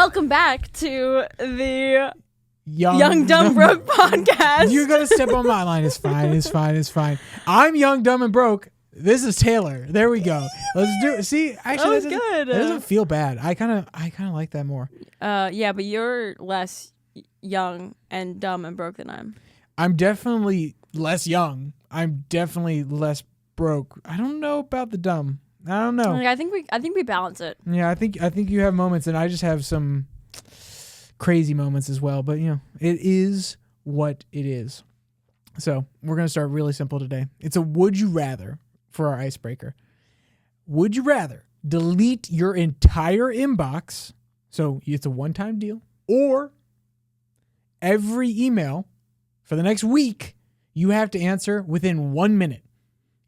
Welcome back to the Young Dumb Broke podcast. You're gonna step on my line. It's fine. It's fine. It's fine. I'm Young, Dumb, and Broke. This is Taylor. There we go. Let's do it. See, actually, that was good. That doesn't feel bad. I kind of like that more. Yeah, but you're less young and dumb and broke than I'm definitely less young. I'm definitely less broke. I don't know about the dumb. I don't know. I think we balance it. Yeah, I think you have moments, and I just have some crazy moments as well. But it is what it is. So we're gonna start really simple today. It's a would you rather for our icebreaker. Would you rather delete your entire inbox, so it's a one-time deal, or every email for the next week you have to answer within 1 minute?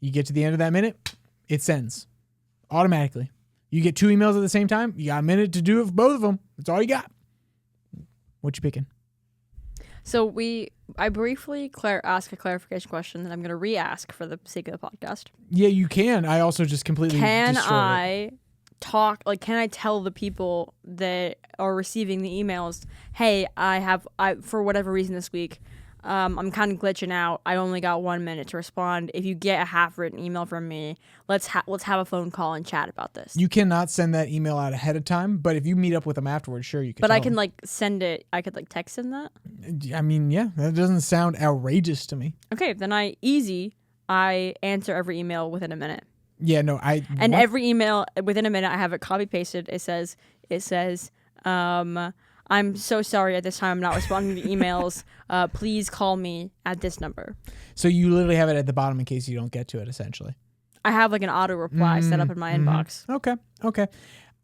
You get to the end of that minute, it sends automatically. You get 2 emails at the same time, you got a minute to do it for both of them. That's all you got. What you picking? So I briefly ask a clarification question that I'm going to re-ask for the sake of the podcast. Yeah, you can. I also just completely Can destroyed I can I tell the people that are receiving the emails, hey, I for whatever reason this week, I'm kind of glitching out. I only got 1 minute to respond. If you get a half-written email from me, let's have a phone call and chat about this. You cannot send that email out ahead of time, but if you meet up with them afterwards, sure you can. But I can send it. I could text him that. I mean, yeah, that doesn't sound outrageous to me. Okay, then I answer every email within a minute. Yeah, no, every email within a minute, I have it copy pasted. It says, I'm so sorry at this time I'm not responding to emails. Please call me at this number. So you literally have it at the bottom in case you don't get to it, essentially. I have an auto reply set up in my inbox. Okay.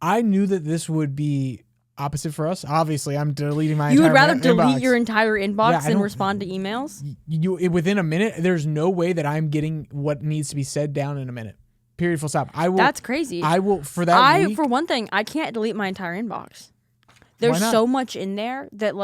I knew that this would be opposite for us. Obviously, I'm deleting my You entire would rather inbox. delete your entire inbox than don't- respond to emails? Within a minute, there's no way that I'm getting what needs to be said down in a minute. Period, full stop. That's crazy. I will, for that week. For one thing, I can't delete my entire inbox. There's so much in there that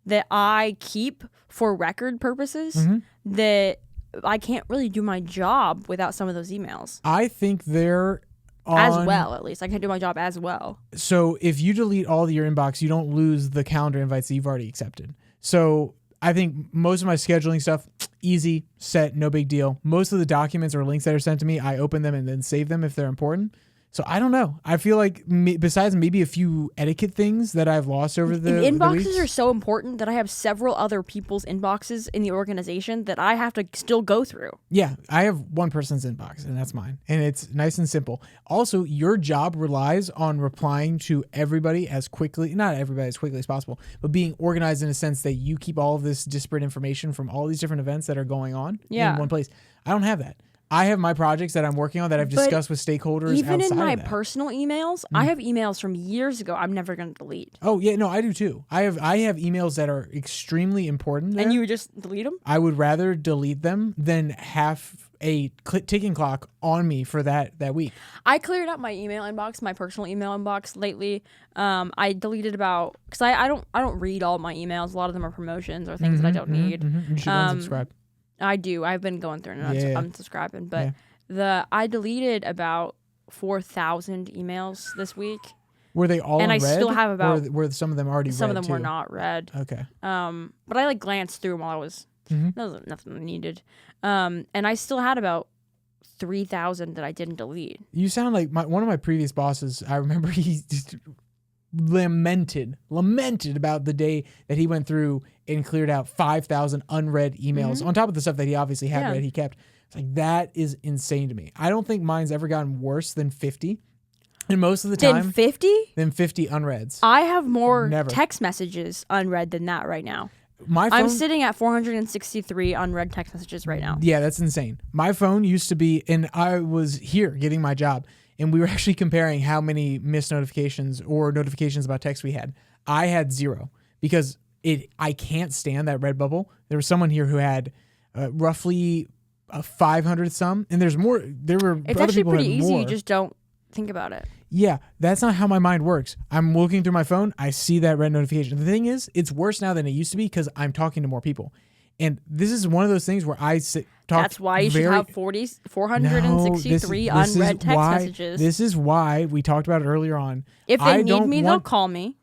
that I keep for record purposes that I can't really do my job without some of those emails. I think they're as well, at least. I can do my job as well. So if you delete all of your inbox, you don't lose the calendar invites that you've already accepted. So I think most of my scheduling stuff, easy, set, no big deal. Most of the documents or links that are sent to me, I open them and then save them if they're important. So I don't know. I feel like besides maybe a few etiquette things that I've lost over the inboxes are so important that I have several other people's inboxes in the organization that I have to still go through. Yeah, I have one person's inbox and that's mine. And it's nice and simple. Also, your job relies on replying to everybody not everybody as quickly as possible, but being organized in a sense that you keep all of this disparate information from all these different events that are going on in one place. I don't have that. I have my projects that I'm working on that I've discussed with stakeholders. Even outside in my of that. personal emails, I have emails from years ago I'm never going to delete. Oh yeah, no, I do too. I have emails that are extremely important there. And you would just delete them? I would rather delete them than have a ticking clock on me for that week. I cleared out my email inbox, my personal email inbox lately. I deleted because I don't read all my emails. A lot of them are promotions or things that I don't need. You should unsubscribe. I do. I've been going through and unsubscribing, but I deleted about 4,000 emails this week. Were they all and in red? I still have about were some of them already some red of them too? were not red. Okay. But I glanced through them while I was there was nothing needed. And I still had about 3,000 that I didn't delete. You sound like one of my previous bosses. I remember he just lamented about the day that he went through and cleared out 5,000 unread emails on top of the stuff that he obviously had read. He kept. It's like, that is insane to me. I don't think mine's ever gotten worse than 50. And most of the time, Than 50? Than 50 unreads. I have more text messages unread than that right now. My phone, I'm sitting at 463 unread text messages right now. Yeah, that's insane. My phone used to be, and I was here getting my job, and we were actually comparing how many missed notifications or notifications about text we had. I had 0 because I can't stand that red bubble. There was someone here who had roughly 500 some, and there's more. There were It's other actually people who pretty had easy. more. You just don't think about it. Yeah, that's not how my mind works. I'm looking through my phone. I see that red notification. The thing is, it's worse now than it used to be because I'm talking to more people. And this is one of those things where I talk. That's why you should have 463 unread text messages. This is why we talked about it earlier on. If they need me, they'll call me.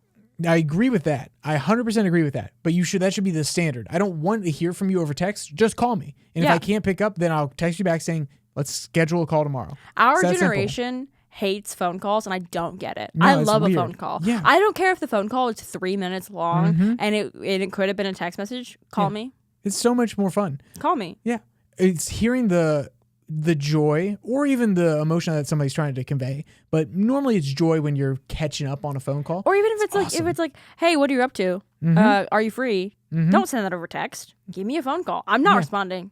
I agree with that. I 100% agree with that. But that should be the standard. I don't want to hear from you over text. Just call me. And if I can't pick up, then I'll text you back saying, let's schedule a call tomorrow. Our generation hates phone calls, and I don't get it. No, I it's love weird. a phone call. Yeah. I don't care if the phone call is 3 minutes long and it could have been a text message. Call me. It's so much more fun. Call me. Yeah. It's hearing the joy or even the emotion that somebody's trying to convey. But normally it's joy when you're catching up on a phone call. Or even if it's awesome. like, hey, what are you up to? Are you free? Don't send that over text. Give me a phone call. I'm not responding.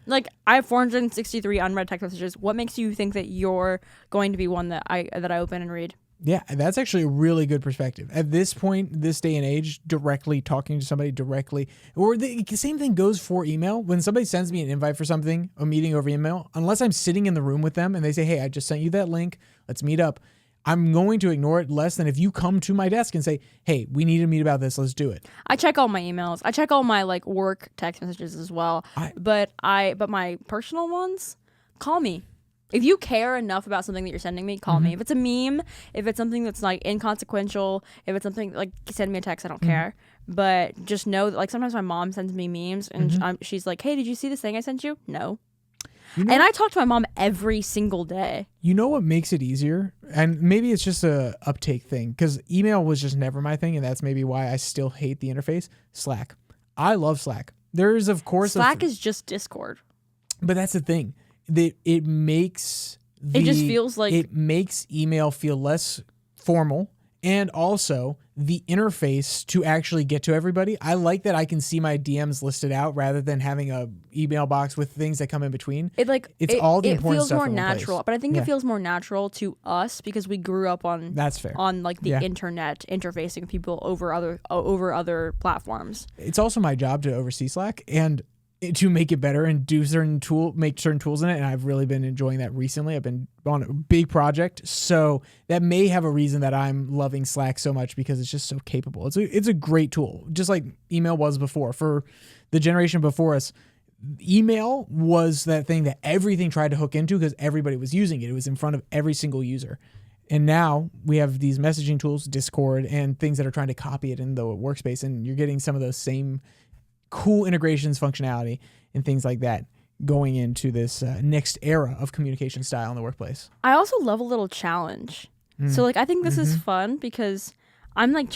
Like, I have 463 unread text messages. What makes you think that you're going to be one that I open and read? Yeah, that's actually a really good perspective. At this point, this day and age, directly talking to somebody directly, or the same thing goes for email. When somebody sends me an invite for something, a meeting over email, unless I'm sitting in the room with them and they say, hey, I just sent you that link, let's meet up, I'm going to ignore it less than if you come to my desk and say, hey, we need to meet about this, let's do it. I check all my emails. I check all my like work text messages as well. But my personal ones, call me. If you care enough about something that you're sending me, call me. If it's a meme, if it's something that's like inconsequential, if it's something like send me a text, I don't care. But just know that like sometimes my mom sends me memes and she's like, hey, did you see this thing I sent you? No. And I talk to my mom every single day. You know what makes it easier? And maybe it's just a uptake thing because email was just never my thing. And that's maybe why I still hate the interface. Slack. I love Slack. There is, of course, Slack is just Discord. But that's the thing. It makes it makes email feel less formal, and also the interface to actually get to everybody. I like that I can see my DMs listed out rather than having a email box with things that come in between. All the important stuff. It feels more in one natural, place. but I think it feels more natural to us because we grew up on that's fair on like the internet interfacing with people over other platforms. It's also my job to oversee Slack and to make it better and make certain tools in it. And I've really been enjoying that recently. I've been on a big project. So that may have a reason that I'm loving Slack so much because it's just so capable. It's a great tool, just like email was before. For the generation before us, email was that thing that everything tried to hook into because everybody was using it. It was in front of every single user. And now we have these messaging tools, Discord, and things that are trying to copy it in the workspace. And you're getting some of those same cool integrations, functionality, and things like that going into this next era of communication style in the workplace. I also love a little challenge. So like I think this is fun because I'm like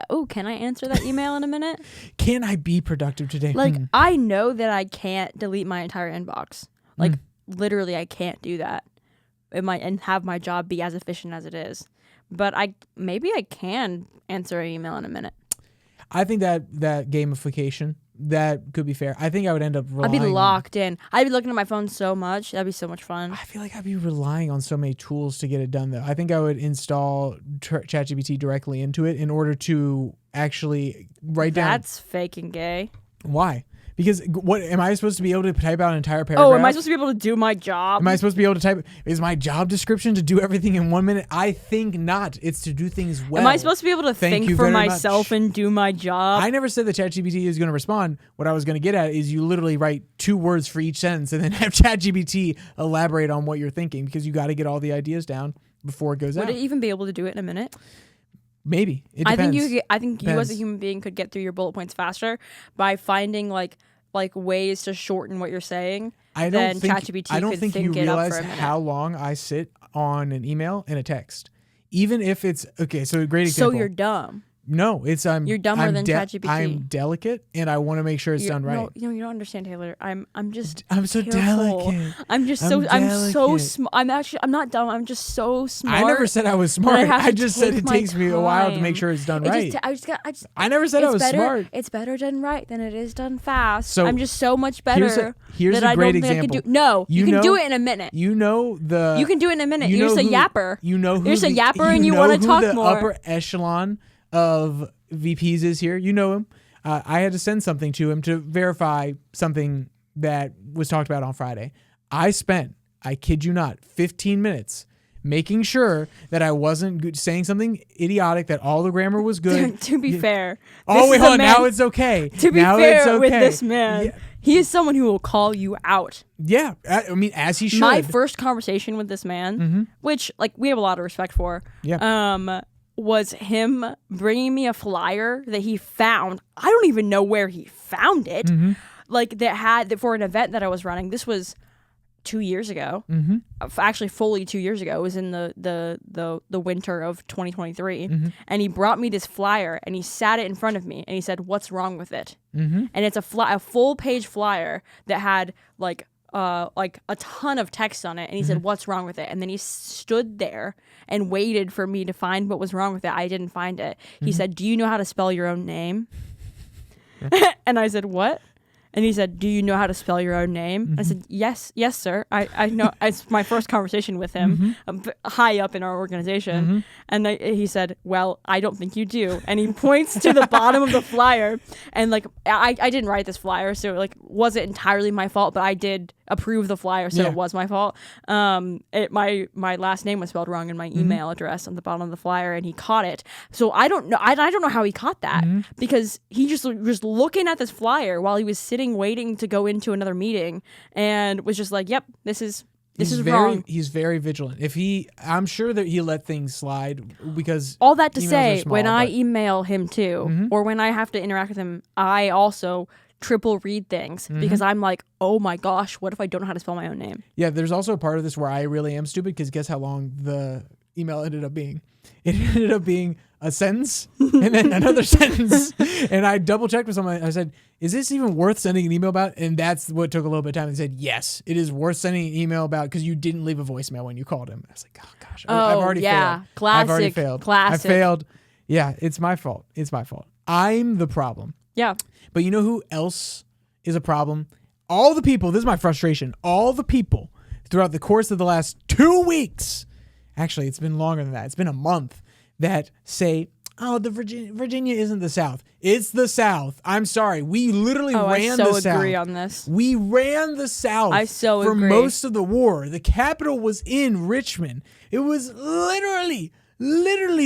oh, can I answer that email in a minute? Can I be productive today? Like I know that I can't delete my entire inbox. Like literally I can't do that. And have my job be as efficient as it is. But maybe I can answer an email in a minute. I think that gamification, that could be fair. I think I would end up relying I'd be locked in. I'd be looking at my phone so much. That'd be so much fun. I feel like I'd be relying on so many tools to get it done, though. I think I would install ChatGPT directly into it in order to actually write down. That's fake and gay. Why? Because what am I supposed to be able to type out an entire paragraph? Oh, am I supposed to be able to do my job? Am I supposed to be able to type? Is my job description to do everything in 1 minute? I think not. It's to do things well. Am I supposed to be able to think for myself and do my job? I never said that ChatGPT is going to respond. What I was going to get at is you literally write 2 words for each sentence and then have ChatGPT elaborate on what you're thinking because you got to get all the ideas down before it goes out. Would it even be able to do it in a minute? Maybe. It depends. I think you as a human being could get through your bullet points faster by finding like ways to shorten what you're saying. I don't think you realize how long I sit on an email and a text. Even if it's okay, so a great example. So you're dumb. No, you're dumber than ChatGPT. I'm delicate, and I want to make sure it's done right. No, you don't understand, Taylor. I'm so delicate. I'm not dumb. I'm just so smart. I never said I was smart. I just said it takes me a while to make sure it's done right. I never said I was smart. It's better done right than it is done fast. So I'm just so much better. Here's a great example. You can do it in a minute. You can do it in a minute. You're just a yapper. You're just a yapper, and you want to talk more. Upper echelon of VPs is here. You know him. I had to send something to him to verify something that was talked about on Friday. I spent, I kid you not, 15 minutes making sure that I wasn't saying something idiotic, that all the grammar was good. To be fair. Oh, wait, hold on. Now it's okay. To be fair with this man, he is someone who will call you out. Yeah. I mean, as he should. My first conversation with this man, which like we have a lot of respect for. Yeah. was him bringing me a flyer that he found. I don't even know where he found it. Like that for an event that I was running. This was 2 years ago. Actually, fully 2 years ago. It was in the winter of 2023. And he brought me this flyer and he sat it in front of me and he said, "What's wrong with it?" And it's a full page flyer that had like a ton of text on it, and he said, "What's wrong with it?" And then he stood there and waited for me to find what was wrong with it. I didn't find it. He said, "Do you know how to spell your own name?" And I said, "What?" And he said, "Do you know how to spell your own name?" I said, yes, sir. I know. It's my first conversation with him, high up in our organization. And he said, "Well, I don't think you do." And he points to the bottom of the flyer. And like, I didn't write this flyer, so like, wasn't entirely my fault, but I did approve the flyer, so it was my fault. My last name was spelled wrong in my email address on the bottom of the flyer, and he caught it. So I don't know. I don't know how he caught that because he just was looking at this flyer while he was sitting waiting to go into another meeting and was just like, "Yep, this is wrong." He's very vigilant. I'm sure that he let things slide because all that to emails say, are small, when I but- email him too, or when I have to interact with him, I also triple read things because I'm like, "Oh my gosh, what if I don't know how to spell my own name?" Yeah, there's also a part of this where I really am stupid because guess how long the email ended up being? It ended up being a sentence and then another sentence. And I double checked with someone. I said, "Is this even worth sending an email about?" And that's what took a little bit of time. They said, "Yes, it is worth sending an email about because you didn't leave a voicemail when you called him." I was like, "Oh gosh, I've already failed. I've already failed. Classic. I failed. Yeah, it's my fault. It's my fault. I'm the problem." Yeah. But you know who else is a problem? All the people, this is my frustration, all the people throughout the course of the last 2 weeks, actually it's been longer than that, it's been a month, that say, "Oh, the Virginia isn't the South." It's the South. I'm sorry. We literally ran the South. I so agree on this. We ran the South I so for agree. most of the war. The capital was in Richmond. It was literally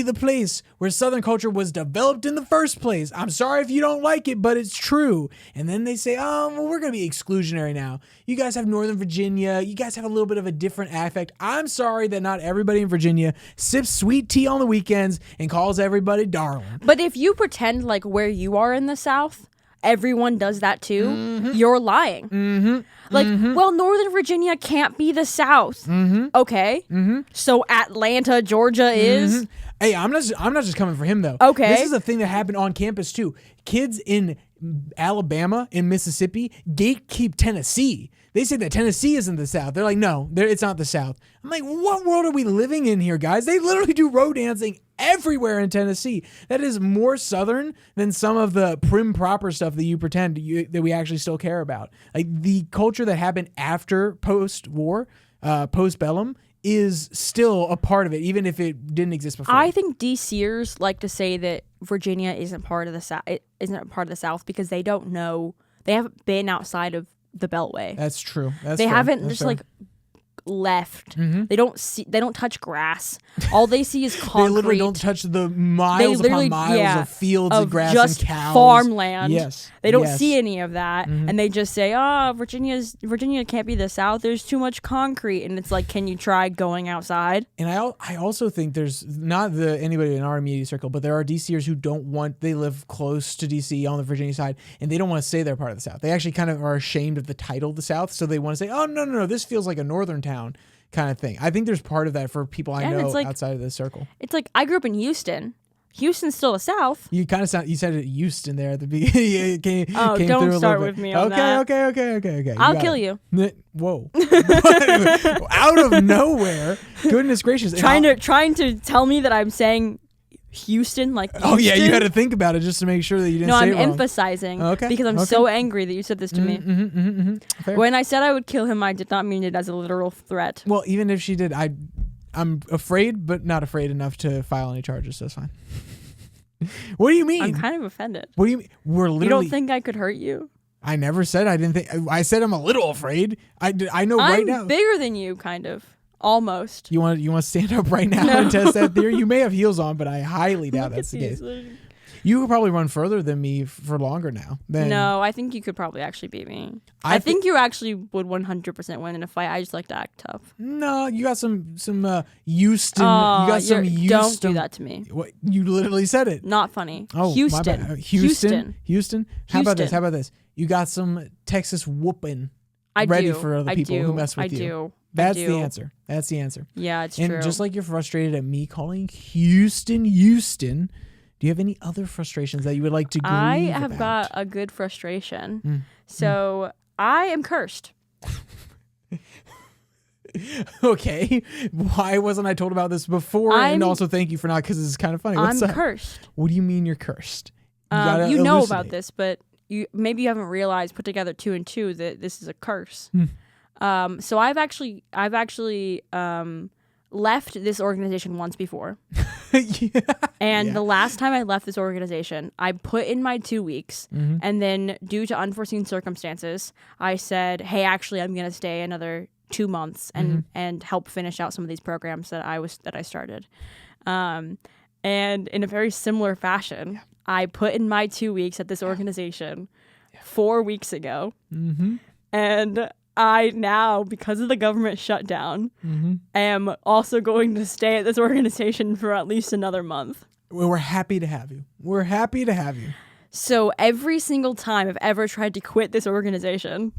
the place where Southern culture was developed in the first place. I'm sorry if you don't like it, but it's true. And then they say, "Oh, well, we're going to be exclusionary now. You guys have Northern Virginia. You guys have a little bit of a different affect." I'm sorry that not everybody in Virginia sips sweet tea on the weekends and calls everybody darling. But if you pretend like where you are in the South, everyone does that too, you're lying. Well, Northern Virginia can't be the South. Okay. So Atlanta, Georgia is. Hey, I'm not just coming for him though. Okay. This is a thing that happened on campus too. Kids in Alabama and Mississippi gatekeep Tennessee. They say that Tennessee isn't the South. They're like, "No, it's not the South." I'm like, what world are we living in here, guys? They literally do road dancing everywhere in Tennessee. That is more Southern than some of the prim proper stuff that you pretend that we actually still care about. Like the culture that happened after post-war, post-bellum, is still a part of it, even if it didn't exist before. I think DCers like to say that Virginia isn't part of the South. It isn't part of the South because they don't know. They haven't been outside of the Beltway. That's true. They haven't just like left. They don't touch grass. All they see is concrete. They literally don't touch the miles upon miles of fields of grass just and cows. Farmland. Yes. They don't see any of that, and they just say, "Oh, Virginia can't be the South. There's too much concrete." And it's like, can you try going outside? And I also think there's not anybody in our immediate circle, but there are DCers who they live close to DC on the Virginia side, and they don't want to say they're part of the South. They actually kind of are ashamed of the title the South, so they want to say, "Oh, no, this feels like a northern town." Kind of thing. I think there's part of that for people I know like, outside of this circle. It's like, I grew up in Houston. Houston's still the South. You kind of you said it Houston there at the beginning. Don't start with me on that. Okay. I'll kill you. Whoa. Out of nowhere. Goodness gracious. Trying to tell me that I'm saying Houston, like Houston? Oh yeah, you had to think about it just to make sure that you didn't say it wrong. No, I'm emphasizing because I'm so angry that you said this to me. When I said I would kill him, I did not mean it as a literal threat. Well, even if she did, I'm afraid, but not afraid enough to file any charges, so it's fine. What do you mean? I'm kind of offended. What do you mean? We're literally... You don't think I could hurt you? I never said I didn't think... I said I'm a little afraid. I know right now... I'm bigger than you, kind of. Almost. You want to stand up right now and test that theory? You may have heels on, but I highly doubt that's the case. You could probably run further than me for longer now. No, I think you could probably actually beat me. I think you actually would 100% win in a fight. I just like to act tough. No, you got some Houston. You got some Houston. Don't do that to me. What, you literally said it. Not funny. Oh, Houston. My bad. Houston. How about this? You got some Texas whooping ready for other people who mess with you. That's the answer. Yeah, it's true. And just like you're frustrated at me calling Houston, do you have any other frustrations that you would like to grieve I have about? got a good frustration. So I am cursed. Okay. Why wasn't I told about this before? And also thank you for not, because this is kind of funny. What's I'm up? Cursed. What do you mean you're cursed? You know about this, but maybe you haven't realized, put together 2 and 2, that this is a curse. So I've actually left this organization once before. And the last time I left this organization, I put in my 2 weeks, and then due to unforeseen circumstances, I said, hey, actually, I'm going to stay another 2 months and help finish out some of these programs that I started. And in a very similar fashion, I put in my 2 weeks at this organization 4 weeks ago. And I now, because of the government shutdown, am also going to stay at this organization for at least another month. We're happy to have you. So every single time I've ever tried to quit this organization,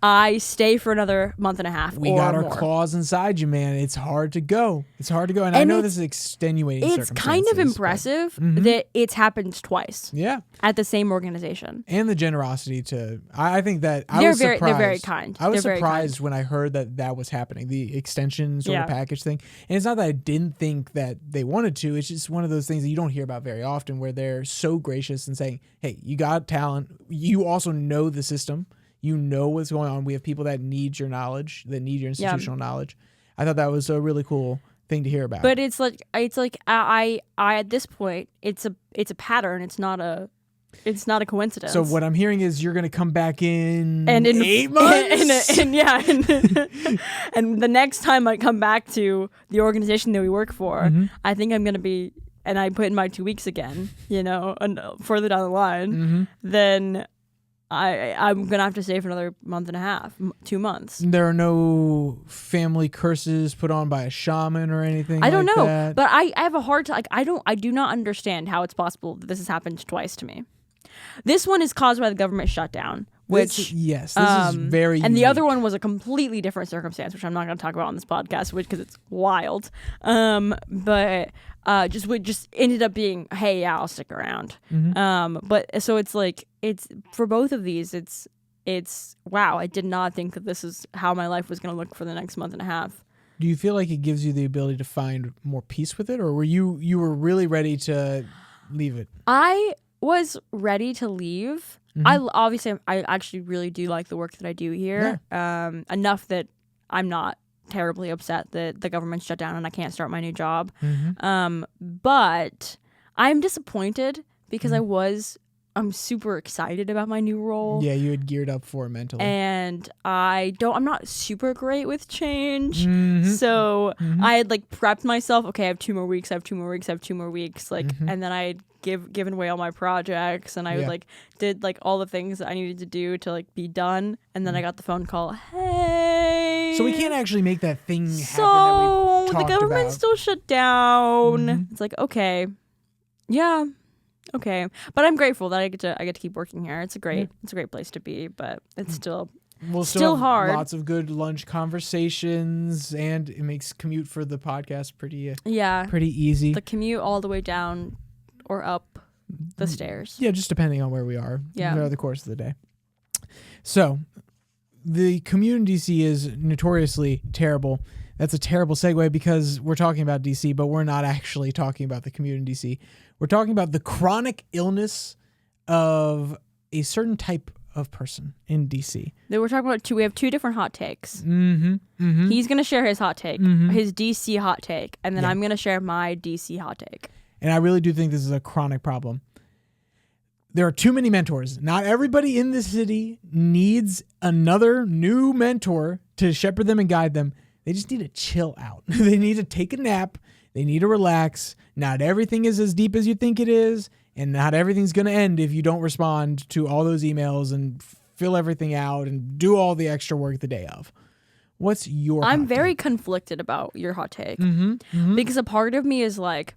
I stay for another month and a half. We got our claws inside you, man. It's hard to go. And I know this is extenuating circumstances. It's kind of impressive that it's happened twice. Yeah. At the same organization. And the generosity to, I think that I was surprised. They're very kind. I was surprised when I heard that was happening, the extension sort of package thing. And it's not that I didn't think that they wanted to. It's just one of those things that you don't hear about very often, where they're so gracious and saying, hey, you got talent. You also know the system. You know what's going on. We have people that need your knowledge, that need your institutional knowledge. I thought that was a really cool thing to hear about. But it's like I at this point, it's a pattern. It's not a coincidence. So what I'm hearing is you're going to come back in 8 months. And the next time I come back to the organization that we work for, I think I'm going to be, and I put in my 2 weeks again, and further down the line, then I'm going to have to stay for another month and a half, 2 months. There are no family curses put on by a shaman or anything. I don't know, that. But I have a hard time. I do not understand how it's possible that this has happened twice to me. This one is caused by the government shutdown, which this is very and unique. the other one was a completely different circumstance, which I'm not going to talk about on this podcast, because it's wild. But just ended up being, hey, yeah, I'll stick around. But so it's like, it's for both of these, it's wow, I did not think that this is how my life was going to look for the next month and a half. Do you feel like it gives you the ability to find more peace with it, or were you really ready to leave it? I was ready to leave. I actually really do like the work that I do here. Enough that I'm not terribly upset that the government shut down and I can't start my new job. But I'm disappointed because I'm super excited about my new role. Yeah, you had geared up for it mentally. And I'm not super great with change. So I had prepped myself, okay, I have 2 more weeks, and then I had given away all my projects, and I did all the things that I needed to do to be done, and then I got the phone call, hey. So we can't actually make that thing happen that we So talked the government's about. still shut down. It's okay. Yeah. Okay, but I'm grateful that I get to keep working here. It's a great place to be, but it's still have hard. Lots of good lunch conversations, and it makes commute for the podcast pretty easy. The commute all the way down or up the stairs. Yeah, just depending on where we are. Throughout the course of the day. So, the commute in DC is notoriously terrible. That's a terrible segue because we're talking about DC, but we're not actually talking about the commute in DC. We're talking about the chronic illness of a certain type of person in DC. We're talking about we have 2 different hot takes. He's going to share his hot take, his DC hot take, and then I'm going to share my DC hot take. And I really do think this is a chronic problem. There are too many mentors. Not everybody in the city needs another new mentor to shepherd them and guide them. They just need to chill out. They need to take a nap. They need to relax. Not everything is as deep as you think it is, and not everything's going to end if you don't respond to all those emails and fill everything out and do all the extra work the day of. What's your I'm hot very take? conflicted about your hot take Mm-hmm. because a part of me is like,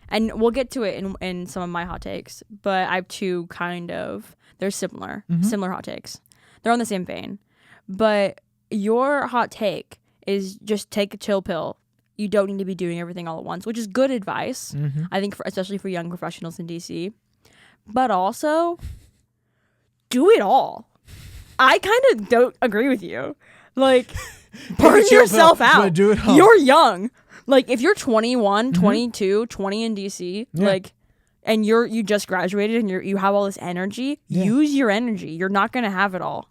and we'll get to it in some of my hot takes, but I have two kind of, they're similar hot takes. They're on the same vein. But your hot take is just take a chill pill. You don't need to be doing everything all at once, which is good advice, I think, especially for young professionals in DC. But also, do it all. I kind of don't agree with you. Like, burn chill yourself pill, out. but do it all. You're young. Like, if you're 21, 22, 20 in DC, Yeah. like, and you just graduated and you have all this energy, use your energy. You're not going to have it all.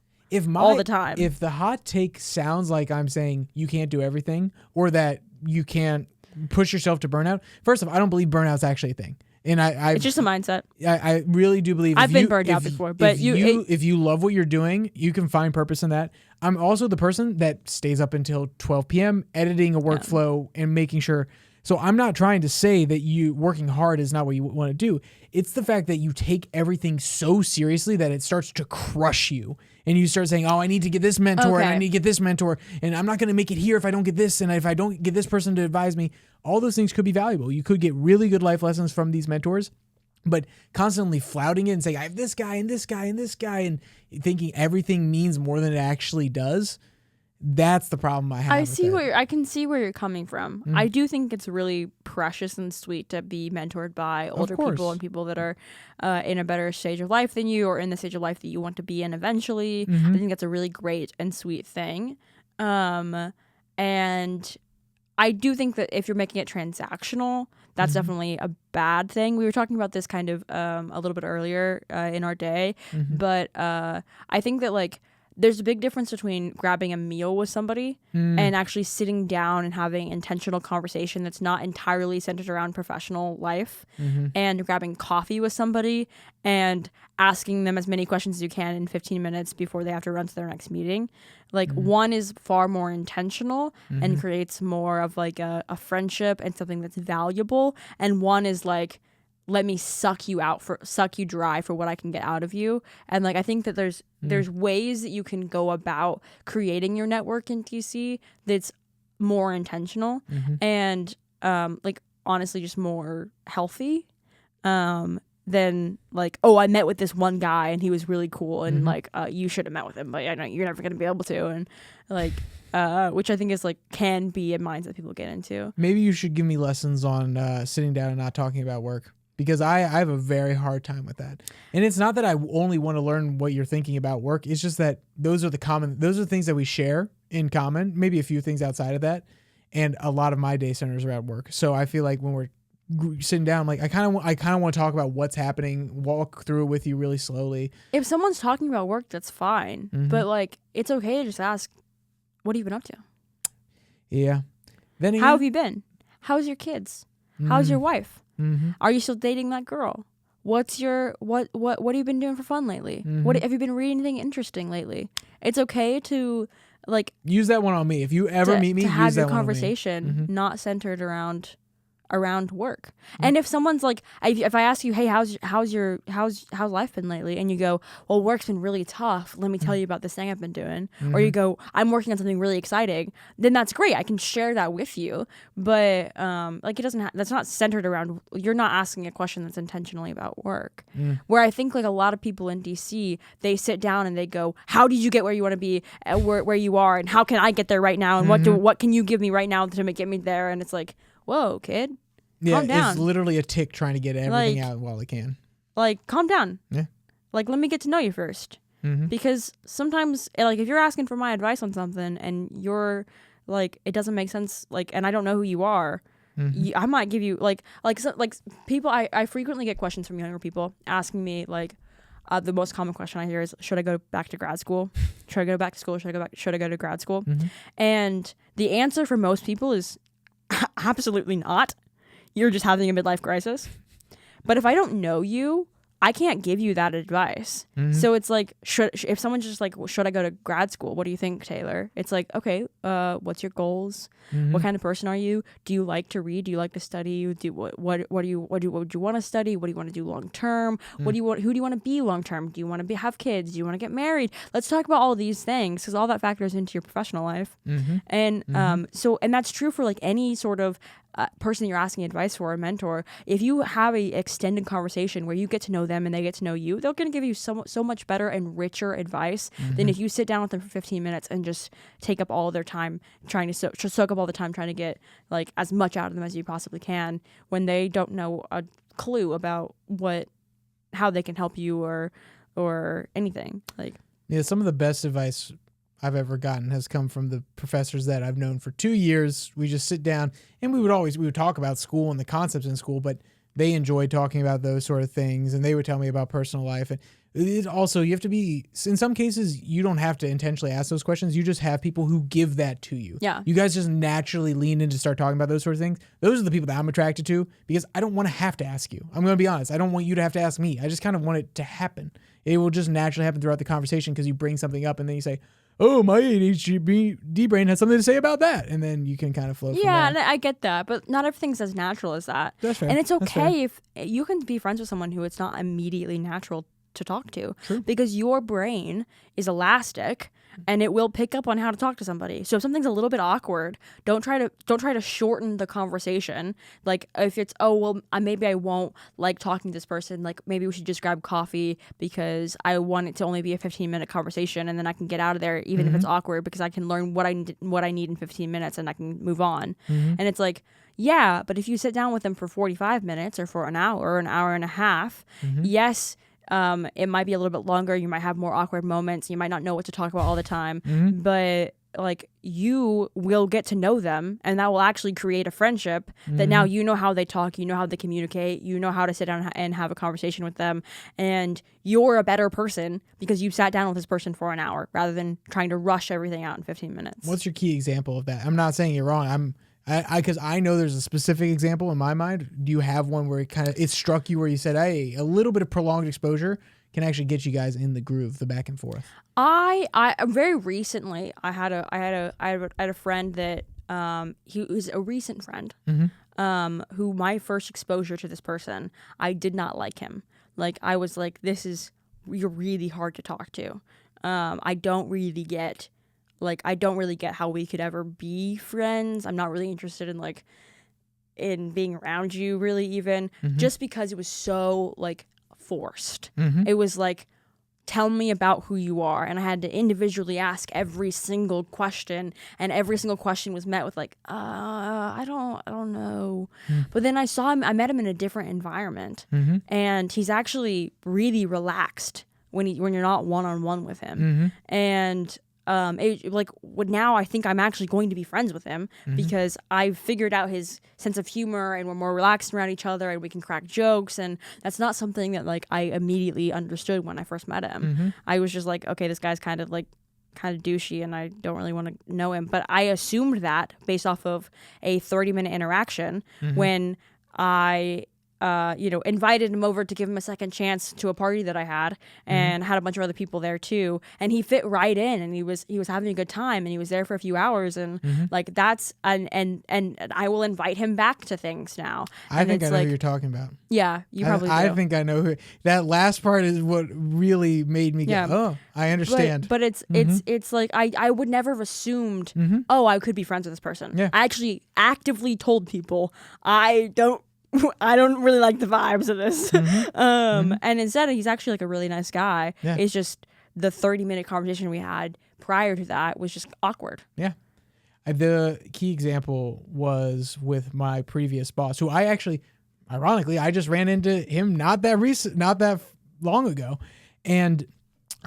All the time. If the hot take sounds like I'm saying you can't do everything or that you can't push yourself to burnout, first of all, I don't believe burnout's actually a thing. And It's just a mindset. I really do believe I've been burned out before, but if you love what you're doing, you can find purpose in that. I'm also the person that stays up until 12 p.m. editing a workflow and making sure. So I'm not trying to say that you working hard is not what you want to do. It's the fact that you take everything so seriously that it starts to crush you. And you start saying, oh, I need to get this mentor and I need to get this mentor. And I'm not going to make it here if I don't get this. And if I don't get this person to advise me, all those things could be valuable. You could get really good life lessons from these mentors. But constantly flouting it and saying, I have this guy and this guy and this guy, and thinking everything means more than it actually does. That's the problem I have. I can see where you're coming from. I do think it's really precious and sweet to be mentored by older people and people that are in a better stage of life than you, or in the stage of life that you want to be in eventually. I think that's a really great and sweet thing. And I do think that if you're making it transactional, that's definitely a bad thing. We were talking about this kind of a little bit earlier in our day, but I think that like there's a big difference between grabbing a meal with somebody and actually sitting down and having intentional conversation that's not entirely centered around professional life, and grabbing coffee with somebody and asking them as many questions as you can in 15 minutes before they have to run to their next meeting. Like one is far more intentional and creates more of like a friendship and something that's valuable, and one is like, let me suck you dry for what I can get out of you. And like I think that there's ways that you can go about creating your network in DC that's more intentional and like honestly just more healthy than like, oh, I met with this one guy and he was really cool and like you should have met with him, but I know you're never gonna be able to, and like which I think is like can be a mindset people get into. Maybe you should give me lessons on sitting down and not talking about work. Because I have a very hard time with that. And it's not that I only want to learn what you're thinking about work. It's just that those are the things that we share in common, maybe a few things outside of that. And a lot of my day centers around work. So I feel like when we're sitting down, like I kind of want to talk about what's happening, walk through it with you really slowly. If someone's talking about work, that's fine. But like, it's okay to just ask, what have you been up to? Yeah. Then how have you been? How's your kids? How's your wife? Are you still dating that girl? What's your what have you been doing for fun lately? What have you been reading anything interesting lately? It's okay to like use that one on me. If you ever meet me, to have use your that one on me. conversation not centered around work. And if someone's like, if I ask you, hey, how's life been lately, and you go, well, work's been really tough, let me tell you about this thing I've been doing, or you go, I'm working on something really exciting, then that's great, I can share that with you. But like it doesn't that's not centered around, you're not asking a question that's intentionally about work. Where I think like a lot of people in DC, they sit down and they go, how did you get where you want to be, where you are, and how can I get there right now, and what can you give me right now to get me there? And it's like, whoa, kid. Calm down. It's literally a tick trying to get everything out while it can. Like, calm down. Yeah. Like, let me get to know you first. Because sometimes, like, if you're asking for my advice on something and you're, like, it doesn't make sense, like, and I don't know who you are, I might give you, like people, I frequently get questions from younger people asking me, like, the most common question I hear is, should I go back to grad school? Should I go back to school? Should I go to grad school? And the answer for most people is absolutely not. You're just having a midlife crisis. But if I don't know you, I can't give you that advice. So it's like, if someone's just like, should I go to grad school? What do you think, Taylor? It's like, okay, what's your goals? What kind of person are you? Do you like to read? Do you like to study? What would you want to study? What do you want to do long term? Who do you want to be long term? Do you want to have kids? Do you want to get married? Let's talk about all these things, because all that factors into your professional life. And and that's true for like any sort of person you're asking advice for, a mentor. If you have a extended conversation where you get to know them and they get to know you, they're going to give you so much better and richer advice than if you sit down with them for 15 minutes and just take up all their time trying to soak up all the time trying to get like as much out of them as you possibly can, when they don't know a clue about how they can help you or anything. Like, yeah, some of the best advice I've ever gotten has come from the professors that I've known for 2 years. We just sit down and we would talk about school and the concepts in school, but they enjoyed talking about those sort of things, and they would tell me about personal life. And it also, you have to be, in some cases, you don't have to intentionally ask those questions. You just have people who give that to you. Yeah. You guys just naturally lean in to start talking about those sort of things. Those are the people that I'm attracted to, because I don't want to have to ask you. I'm going to be honest. I don't want you to have to ask me. I just kind of want it to happen. It will just naturally happen throughout the conversation, because you bring something up and then you say, oh, my ADHD brain has something to say about that. And then you can kind of flow from there. Yeah, and I get that, but not everything's as natural as that. That's fair. And it's okay if you can be friends with someone who it's not immediately natural to talk to. True. Because your brain is elastic and it will pick up on how to talk to somebody. So if something's a little bit awkward, don't try to shorten the conversation. Like if it's, oh, well, maybe I won't like talking to this person, like maybe we should just grab coffee because I want it to only be a 15-minute conversation, and then I can get out of there even if it's awkward, because I can learn what I need in 15 minutes and I can move on. And it's like, yeah, but if you sit down with them for 45 minutes or for an hour and a half, yes, it might be a little bit longer. You might have more awkward moments. You might not know what to talk about all the time, but like you will get to know them, and that will actually create a friendship that now you know how they talk, you know how they communicate, you know how to sit down and have a conversation with them, and you're a better person because you sat down with this person for an hour rather than trying to rush everything out in 15 minutes. What's your key example of that? I'm not saying you're wrong. Because I know there's a specific example in my mind. Do you have one where it struck you where you said, hey, a little bit of prolonged exposure can actually get you guys in the groove, the back and forth? I very recently I had a friend that he was a recent friend who my first exposure to this person, I did not like him. Like I was like, you're really hard to talk to. I don't really get how we could ever be friends. I'm not really interested in being around you, really, even just because it was so like forced. It was like, tell me about who you are, and I had to individually ask every single question, and every single question was met with like, I don't know. But then I met him in a different environment, and he's actually really relaxed when you're not one-on-one with him, and now I think I'm actually going to be friends with him because I've figured out his sense of humor, and we're more relaxed around each other, and we can crack jokes, and that's not something that like I immediately understood when I first met him. I was just like, okay, this guy's kind of douchey and I don't really want to know him, but I assumed that based off of a 30-minute interaction when I invited him over to give him a second chance to a party that I had, and had a bunch of other people there too. And he fit right in, and he was having a good time, and he was there for a few hours, and like that's and I will invite him back to things now. I think I know who you're talking about. Yeah, you probably do. I think I know who. That last part is what really made me go, oh, I understand. But it's like I would never have assumed, oh, I could be friends with this person. Yeah. I actually actively told people I don't really like the vibes of this. And instead he's actually like a really nice guy. Yeah. It's just the 30-minute conversation we had prior to that was just awkward. Yeah. The key example was with my previous boss, who I actually, ironically, I just ran into him not that long ago. And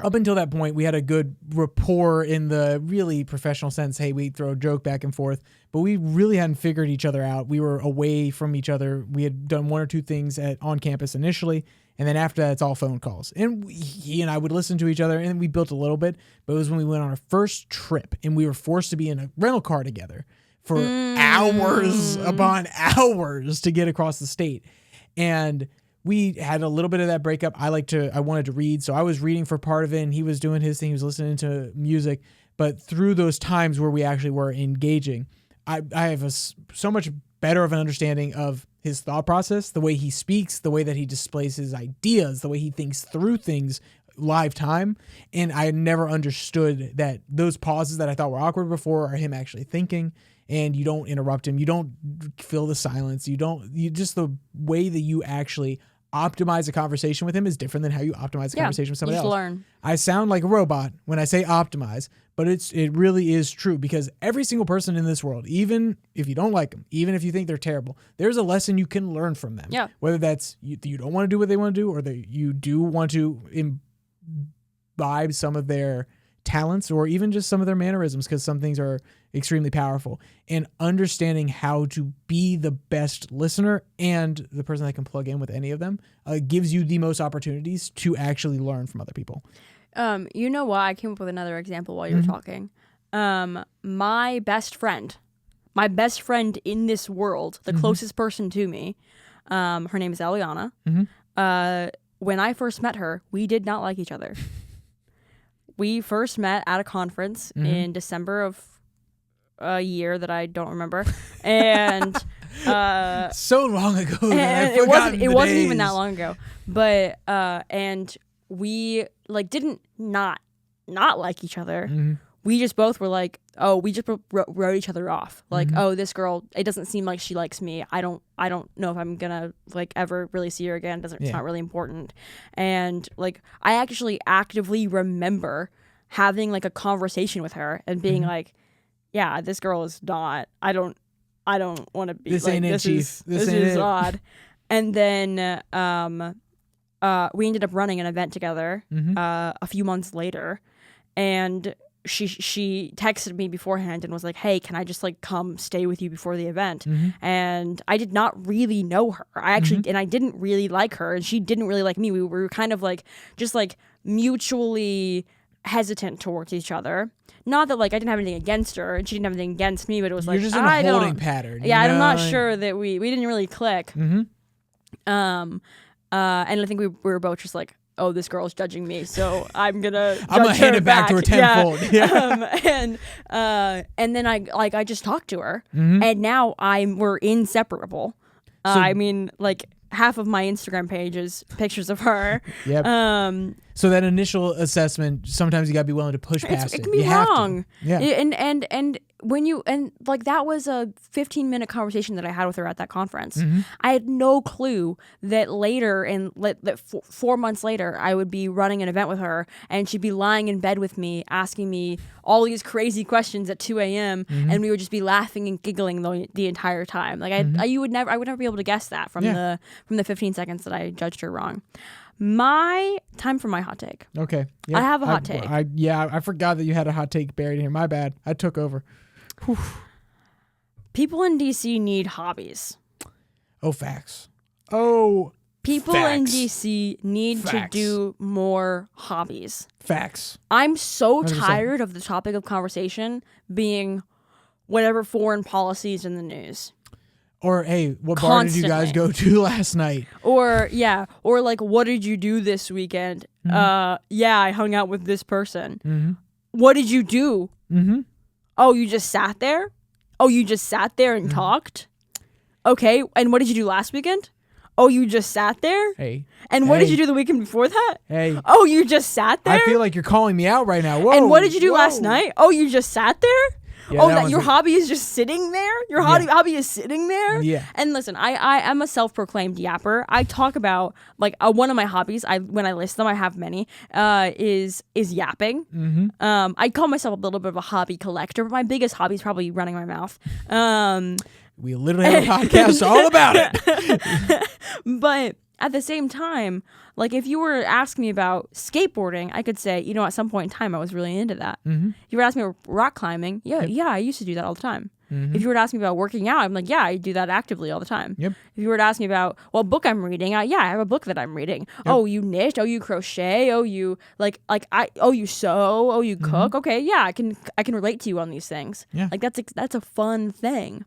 up until that point, we had a good rapport in the really professional sense. Hey, we throw a joke back and forth, but we really hadn't figured each other out. We were away from each other. We had done one or two things on campus initially, and then after that, it's all phone calls. And he and I would listen to each other, and we built a little bit, but it was when we went on our first trip, and we were forced to be in a rental car together for hours upon hours to get across the state. And we had a little bit of that breakup. I wanted to read, so I was reading for part of it, and he was doing his thing. He was listening to music. But through those times where we actually were engaging, I have so much better of an understanding of his thought process, the way he speaks, the way that he displays his ideas, the way he thinks through things live time. And I had never understood that those pauses that I thought were awkward before are him actually thinking. And you don't interrupt him. You don't fill the silence. You just the way that you actually optimize a conversation with him is different than how you optimize a conversation with somebody else. Learn. I sound like a robot when I say optimize, but it really is true, because every single person in this world, even if you don't like them, even if you think they're terrible, there's a lesson you can learn from them. Yeah. Whether that's you don't want to do what they want to do, or that you do want to imbibe some of their talents, or even just some of their mannerisms, because some things are extremely powerful. And understanding how to be the best listener and the person that can plug in with any of them gives you the most opportunities to actually learn from other people. You know what? I came up with another example while you were talking. My best friend in this world, the closest person to me, her name is Eliana. When I first met her, we did not like each other. We first met at a conference in December of a year that I don't remember, and so long ago that and it wasn't even that long ago. But and we like didn't not like each other. We just both were like, oh, we just wrote each other off. Like, oh, this girl, it doesn't seem like she likes me. I don't know if I'm gonna like ever really see her again. It's not really important. And like, I actually actively remember having like a conversation with her and being like, yeah, this girl is not. I don't want to be. This like, ain't it, Chief. This is odd. And then we ended up running an event together a few months later, and she texted me beforehand and was like, hey, can I just like come stay with you before the event? And I did not really know her. I actually and I didn't really like her, and she didn't really like me. We were kind of like just like mutually hesitant towards each other. Not that like I didn't have anything against her and she didn't have anything against me, but it was like, you're just in a holding pattern. Yeah, I'm not sure that we didn't really click. And I think we were both just like, oh, this girl's judging me, so I'm gonna hand it back to her tenfold. And then I just talked to her, and now we're inseparable. I mean, like half of my Instagram page is pictures of her. So that initial assessment, sometimes you gotta be willing to push past it. It can be wrong. Yeah. And when you like that was a 15-minute conversation that I had with her at that conference. I had no clue that later that 4 months later I would be running an event with her, and she'd be lying in bed with me asking me all these crazy questions at 2 a.m. and we would just be laughing and giggling the entire time. Like I would never be able to guess that from the 15 seconds that I judged her wrong. Time for my hot take. Okay. I have a hot take. I forgot that you had a hot take buried in here. My bad. I took over. Whew. People in DC need hobbies. Oh, facts. Oh, people facts. in DC need Facts. to do more hobbies. Facts. I'm so 100%. tired of the topic of conversation being whatever foreign policies in the news. Or, hey, what bar did you guys go to last night? Or like, what did you do this weekend? I hung out with this person. What did you do? Oh, you just sat there? Oh, you just sat there and talked? Okay, and what did you do last weekend? Oh, you just sat there? Hey. And what did you do the weekend before that? Hey. Oh, you just sat there? I feel like you're calling me out right now. Whoa. And what did you do last night? Oh, you just sat there? Yeah, Your hobby is just sitting there? Your hobby is sitting there? Yeah. And listen, I'm a self-proclaimed yapper. I talk about, like, one of my hobbies, when I list them, I have many, is yapping. I call myself a little bit of a hobby collector, but my biggest hobby is probably running my mouth. We literally have a podcast all about it. But at the same time, like, if you were asking me about skateboarding, I could say, at some point in time, I was really into that. If you were asking me about rock climbing, I used to do that all the time. If you were to ask me about working out, I'm like, yeah, I do that actively all the time. If you were to ask me about what book I'm reading, I have a book that I'm reading. Oh, you knit? Oh, you crochet? Oh, you you sew? Oh, you cook? Okay, yeah, I can relate to you on these things. Like that's a fun thing.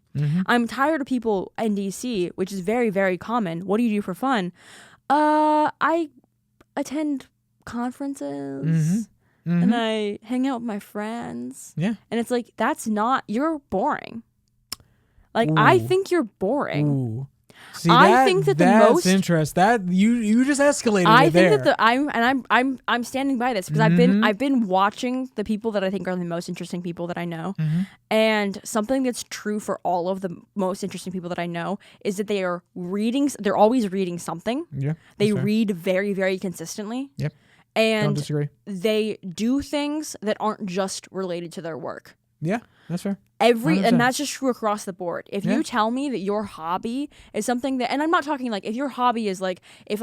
I'm tired of people in DC, which is very, very common. What do you do for fun? I attend conferences and I hang out with my friends. Yeah. And it's like, you're boring. Like, I Ooh. think you're boring. Ooh. See, I think that that's interest. That you just escalated I it think there. that I'm standing by this because I've been watching the people that I think are the most interesting people that I know. And something that's true for all of the most interesting people that I know is that they're always reading something. Yeah. They read very, very consistently. Yep. And Don't disagree. they do things that aren't just related to their work. Yeah, that's fair. 100%. And 100%. that's just true across the board. If you tell me that your hobby is something that, and I'm not talking like if your hobby is like if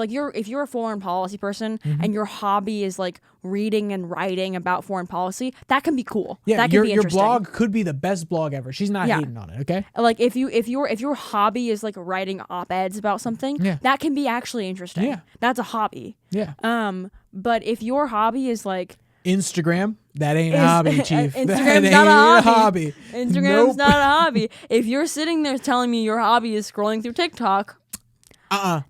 you're a foreign policy person and your hobby is like reading and writing about foreign policy, that can be cool. Yeah, that can your be interesting. blog could be the best blog ever. She's not hating on it, okay? Like if your hobby is like writing op-eds about something, that can be actually interesting. Yeah. That's a hobby. Yeah. But if your hobby is like Instagram, that ain't a hobby, Chief. That Instagram's ain't not a hobby. Instagram's Nope. not a hobby. If you're sitting there telling me your hobby is scrolling through TikTok,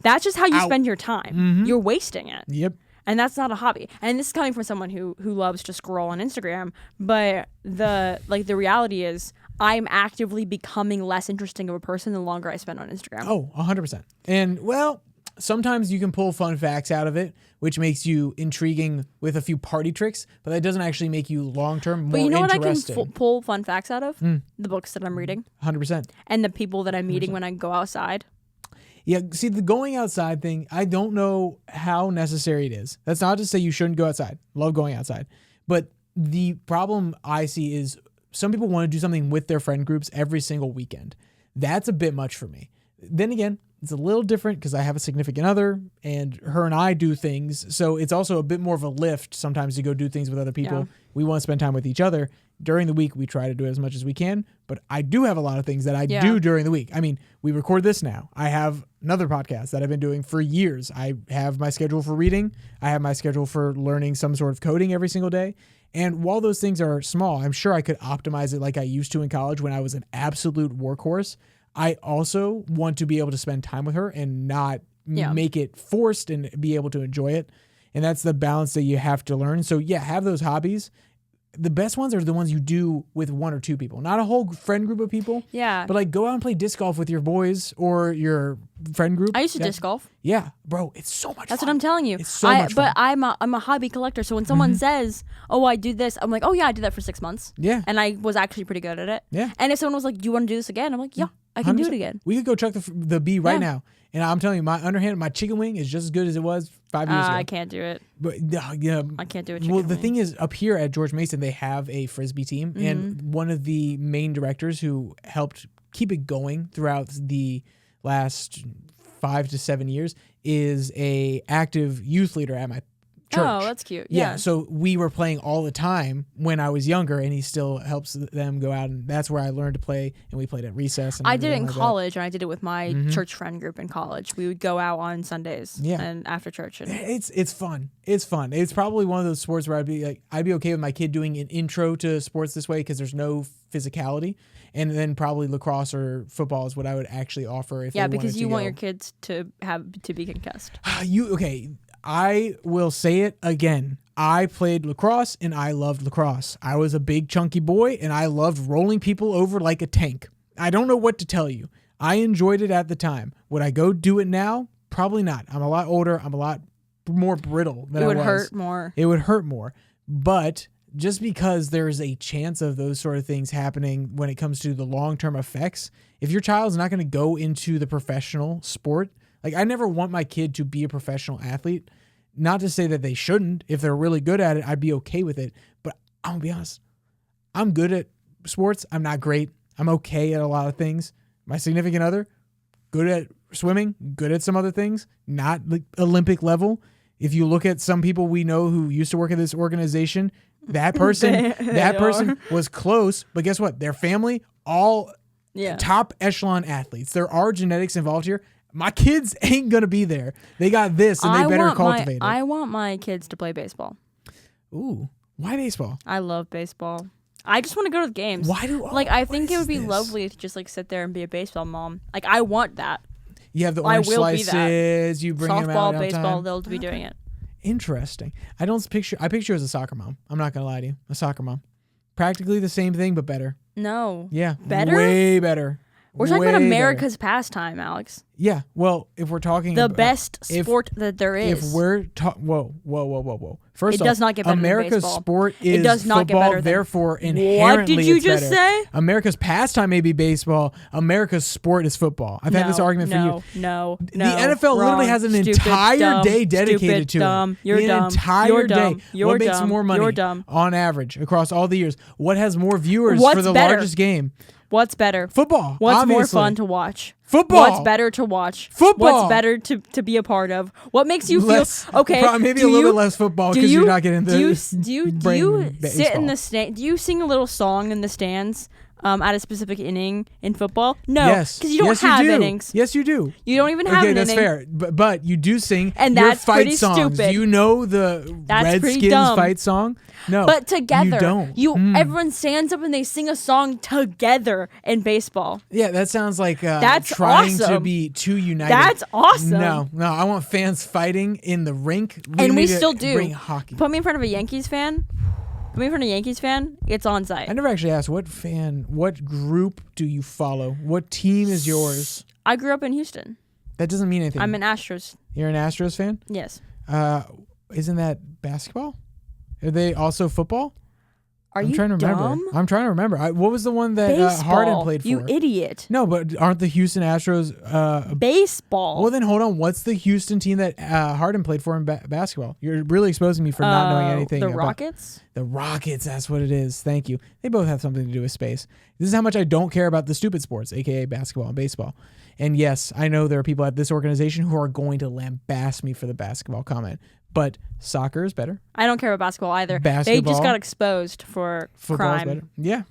that's just how you spend your time. You're wasting it. Yep. And that's not a hobby. And this is coming from someone who loves to scroll on Instagram. But the reality is I'm actively becoming less interesting of a person the longer I spend on Instagram. Oh, 100%. And, well, sometimes you can pull fun facts out of it, which makes you intriguing with a few party tricks, but that doesn't actually make you long-term more But you know what I interesting. can pull fun facts out of? The books that I'm reading. 100%. And the people that I'm meeting when I go outside. Yeah, see, the going outside thing, I don't know how necessary it is. That's not to say you shouldn't go outside. Love going outside. But the problem I see is some people want to do something with their friend groups every single weekend. That's a bit much for me. Then again, it's a little different because I have a significant other and her and I do things. So it's also a bit more of a lift sometimes to go do things with other people. Yeah. We want to spend time with each other. During the week, we try to do as much as we can. But I do have a lot of things that I do during the week. I mean, we record this now. I have another podcast that I've been doing for years. I have my schedule for reading. I have my schedule for learning some sort of coding every single day. And while those things are small, I'm sure I could optimize it like I used to in college when I was an absolute workhorse. I also want to be able to spend time with her and not make it forced and be able to enjoy it. And that's the balance that you have to learn. So yeah, have those hobbies. The best ones are the ones you do with one or two people, not a whole friend group of people. Yeah. But like go out and play disc golf with your boys or your friend group. I used to disc golf. Yeah, bro, it's so much That's fun. what I'm telling you. It's so much fun. But I'm a hobby collector. So when someone says, "Oh, I do this," I'm like, "Oh yeah, I did that for 6 months." Yeah. And I was actually pretty good at it. Yeah. And if someone was like, "Do you want to do this again?" I'm like, "Yeah, I can do 100%. it again." We could go chuck the bee right now. And I'm telling you, my underhand, my chicken wing is just as good as it was 5 years ago. I can't do it. But yeah, I can't do it. well, the thing is, up here at George Mason, they have a Frisbee team. And one of the main directors who helped keep it going throughout the last 5 to 7 years is a active youth leader at my church. Oh, that's cute. Yeah. Yeah. So we were playing all the time when I was younger, and he still helps them go out, and that's where I learned to play. And we played at recess. And I did it in everything like that. college, and I did it with my church friend group in college. We would go out on Sundays and after church. And It's fun. It's fun. It's probably one of those sports where I'd be okay with my kid doing an intro to sports this way because there's no physicality, and then probably lacrosse or football is what I would actually offer if they because wanted you to want go. your kids to be concussed. Okay. I will say it again. I played lacrosse and I loved lacrosse. I was a big chunky boy and I loved rolling people over like a tank. I don't know what to tell you. I enjoyed it at the time. Would I go do it now? Probably not. I'm a lot older. I'm a lot more brittle than I was. It would hurt more. It would hurt more. But just because there's a chance of those sort of things happening when it comes to the long-term effects, if your child's not going to go into the professional sport, like I never want my kid to be a professional athlete. Not to say that they shouldn't. If they're really good at it, I'd be okay with it. But I'm going to be honest. I'm good at sports. I'm not great. I'm okay at a lot of things. My significant other, good at swimming, good at some other things, not like Olympic level. If you look at some people we know who used to work at this organization, that person, person was close. But guess what? Their family, all top echelon athletes. There are genetics involved here. My kids ain't going to be there. They got this and they better cultivate it. I want my kids to play baseball. Ooh, why baseball? I love baseball. I just want to go to the games. Why do I think it would be lovely to just like sit there and be a baseball mom. Like I want that. You have the I orange will be that. slices. You bring them out Softball, on baseball, time. they'll be doing it. Interesting. I picture you as a soccer mom. I'm not gonna lie to you, a soccer mom. Practically the same thing, but better. No. Yeah, Better? way better. We're talking Way about better. America's pastime, Alex. Yeah. Well, if we're talking The about, best sport that there is. if we're whoa. First It off, does not get better than America's baseball. sport is It does not get football, better than- therefore inherently What did you it's just better. say? America's pastime may be baseball. America's sport is football. I've had this argument for years. No. The NFL literally has an entire day dedicated to it. You're the dumb. entire You're day. dumb. You're What makes dumb. more money You're dumb. on average across all the years? What has more viewers What's for the better? largest game? What's better? Football. What's obviously. more fun to watch? Football. What's better to watch? Football. What's better to be a part of? What makes you feel Less, okay? probably maybe do a little you- bit less football do because you- you're not getting the do you sit in baseball. the stand? Do you sing a little song in the stands at a specific inning in football? No, Yes, because you don't yes, have do. innings. Yes, you do. You don't even have Okay, an that's inning. fair. But you do sing And your that's fight pretty songs. stupid. Do you know the That's pretty Redskins dumb. fight song? No. But together, you don't. everyone stands up and they sing a song together in baseball. Yeah, that sounds like That's trying to awesome. be too united. That's awesome. No, I want fans fighting in the rink. And we need to still do. bring hockey. Put me in front of a Yankees fan. Put me in front of a Yankees fan. It's on site. I never actually asked what group do you follow? What team is yours? I grew up in Houston. That doesn't mean anything. I'm an Astros. You're an Astros fan? Yes. Isn't that basketball? Are they also football? Are I'm you trying to remember. dumb? I'm trying to remember. What was the one that Baseball. Harden played for? You idiot. No, but aren't the Houston Astros? Baseball. Well, then hold on. What's the Houston team that Harden played for in basketball? You're really exposing me for not knowing anything. The about Rockets. The Rockets. That's what it is. Thank you. They both have something to do with space. This is how much I don't care about the stupid sports, aka basketball and baseball. And yes, I know there are people at this organization who are going to lambast me for the basketball comment, but soccer is better. I don't care about basketball either. They Basketball. just got exposed for Football is crime. better. Yeah.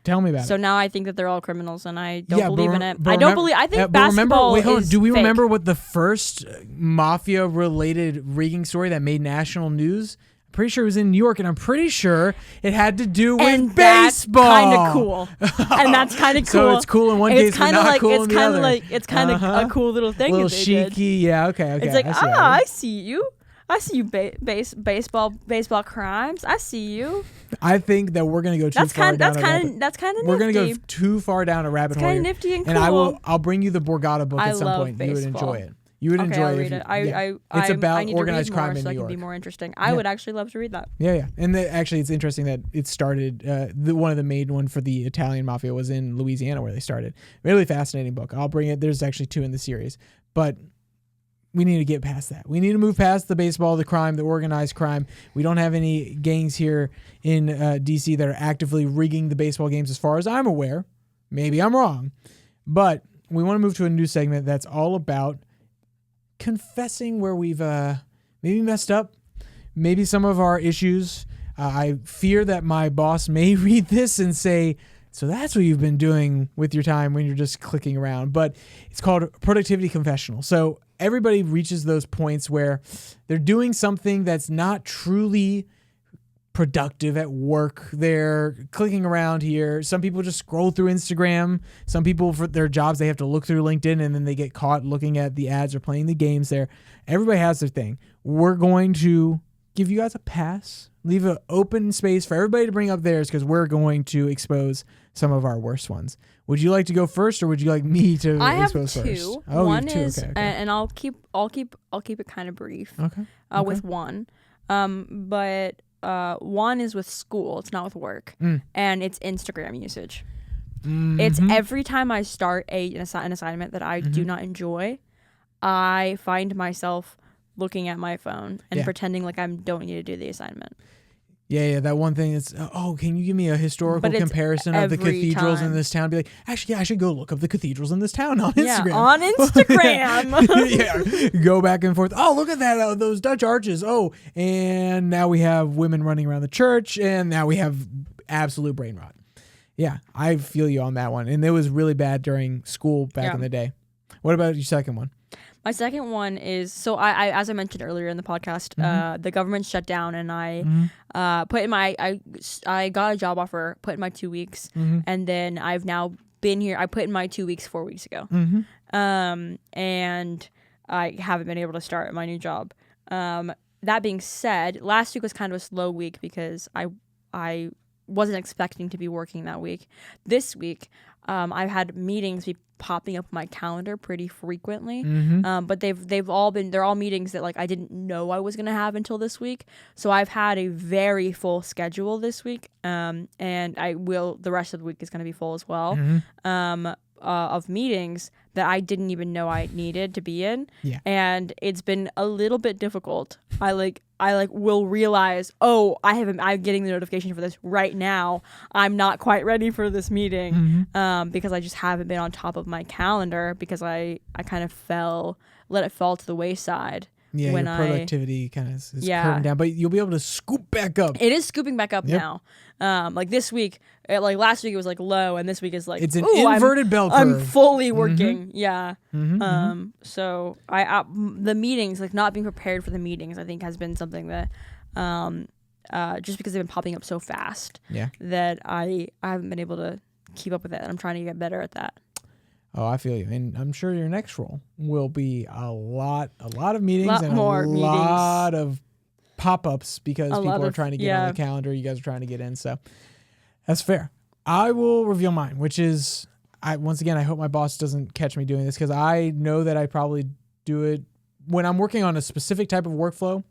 Tell me about So it. now I think that they're all criminals, and I don't Yeah, believe but in it. but I don't remember- believe. I think but remember, basketball wait, hold on. is Do we fake. remember what the first mafia-related rigging story that made national news? I'm pretty sure it was in New York, and I'm pretty sure it had to do with And that's baseball. kind of cool. And that's kind of cool. So it's cool in one It's case, but kinda not like cool it's in the kind other. of like it's kind of Uh-huh. a cool little thing. little that they did. cheeky, yeah. Okay. It's like, I see that. I see you. I see you. Baseball crimes. I see you. I think that we're gonna go too far down. That's kind of. We're gonna nifty. go too far down a rabbit It's hole. kind of here. nifty and cool. And I'll bring you the Borgata book I at some love point. You would baseball. enjoy it. You would Okay, enjoy I'll it. read it. It's about I need organized to read more crime in so New I can York. be more interesting. I Yeah. would actually love to read that. Yeah. And actually, it's interesting that it started. One of the main one for the Italian mafia was in Louisiana, where they started. Really fascinating book. I'll bring it. There's actually 2 in the series, but we need to get past that. We need to move past the baseball, the crime, the organized crime. We don't have any gangs here in DC that are actively rigging the baseball games, as far as I'm aware. Maybe I'm wrong, but we want to move to a new segment that's all about confessing where we've maybe messed up, maybe some of our issues. I fear that my boss may read this and say, so that's what you've been doing with your time when you're just clicking around. But it's called Productivity Confessional. So everybody reaches those points where they're doing something that's not truly productive at work. They're clicking around here. Some people just scroll through Instagram. Some people, for their jobs, they have to look through LinkedIn, and then they get caught looking at the ads or playing the games there. Everybody has their thing. We're going to give you guys a pass, leave an open space for everybody to bring up theirs, because we're going to expose some of our worst ones. Would you like to go first, or would you like me to I have expose 2. first? Oh, One you have 2. is, Okay. and I'll keep it kind of brief. Okay. With one, but one is with school. It's not with work, and it's Instagram usage. It's every time I start an assignment that I do not enjoy, I find myself looking at my phone and pretending like I don't need to do the assignment. Yeah, that one thing is, can you give me a historical comparison of the every cathedrals in time. this town? Be like, actually, I should go look up the cathedrals in this town on Yeah, Instagram. on Instagram. Yeah, go back and forth. Oh, look at that, those Dutch arches. Oh, and now we have women running around the church, and now we have absolute brain rot. Yeah, I feel you on that one. And it was really bad during school back in the day. What about your second one? My second one is, so I as I mentioned earlier in the podcast, the government shut down, and I put in I got a job offer, put in my 2 weeks, and then I've now been here. I put in my 2 weeks 4 weeks ago, and I haven't been able to start my new job. That being said, last week was kind of a slow week because I wasn't expecting to be working that week. This week, I've had meetings be popping up on my calendar pretty frequently. But they're all meetings that like I didn't know I was gonna have until this week. So I've had a very full schedule this week. And the rest of the week is gonna be full as well. Of meetings that I didn't even know I needed to be in. Yeah. And it's been a little bit difficult. I will realize, I'm getting the notification for this right now. I'm not quite ready for this meeting. Because I just haven't been on top of my calendar because I kind of let it fall to the wayside. Yeah, when your productivity kind of is curving down, but you'll be able to scoop back up. It is scooping back up now. Like this week, like last week it was like low, and this week is like it's an inverted bell curve. I'm fully working. Yeah. So the meetings, like not being prepared for the meetings, I think has been something that, just because they've been popping up so fast. Yeah. That I haven't been able to keep up with it, and I'm trying to get better at that. Oh, I feel you. And I'm sure your next role will be a lot of meetings and more a lot of pop-ups because people are trying to get on the calendar. You guys are trying to get in. So that's fair. I will reveal mine, which is, once again, I hope my boss doesn't catch me doing this because I know that I probably do it when I'm working on a specific type of workflow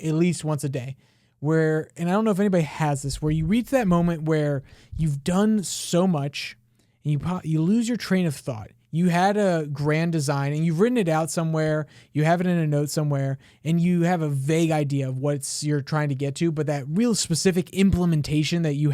at least once a day. And I don't know if anybody has this, where you reach that moment where you've done so much and you lose your train of thought. You had a grand design and you've written it out somewhere, you have it in a note somewhere, and you have a vague idea of what you're trying to get to, but that real specific implementation that you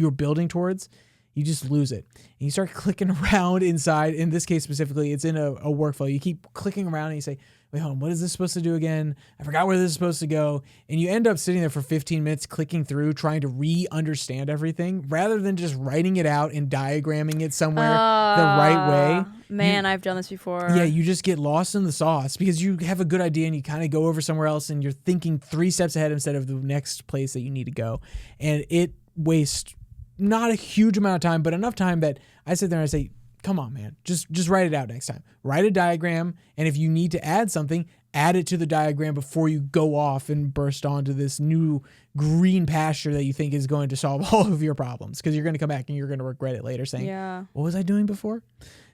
were building towards, you just lose it. And you start clicking around inside. In this case specifically, it's in a workflow. You keep clicking around and you say, wait, hold on, what is this supposed to do again? I forgot where this is supposed to go. And you end up sitting there for 15 minutes clicking through, trying to re-understand everything rather than just writing it out and diagramming it somewhere the right way. Man, I've done this before. Yeah, you just get lost in the sauce because you have a good idea and you kind of go over somewhere else and you're thinking 3 steps ahead instead of the next place that you need to go. And it wastes not a huge amount of time, but enough time that I sit there and I say, come on, man, just write it out next time. Write a diagram, and if you need to add something, add it to the diagram before you go off and burst onto this new green pasture that you think is going to solve all of your problems, because you're going to come back and you're going to regret it later saying, what was I doing before?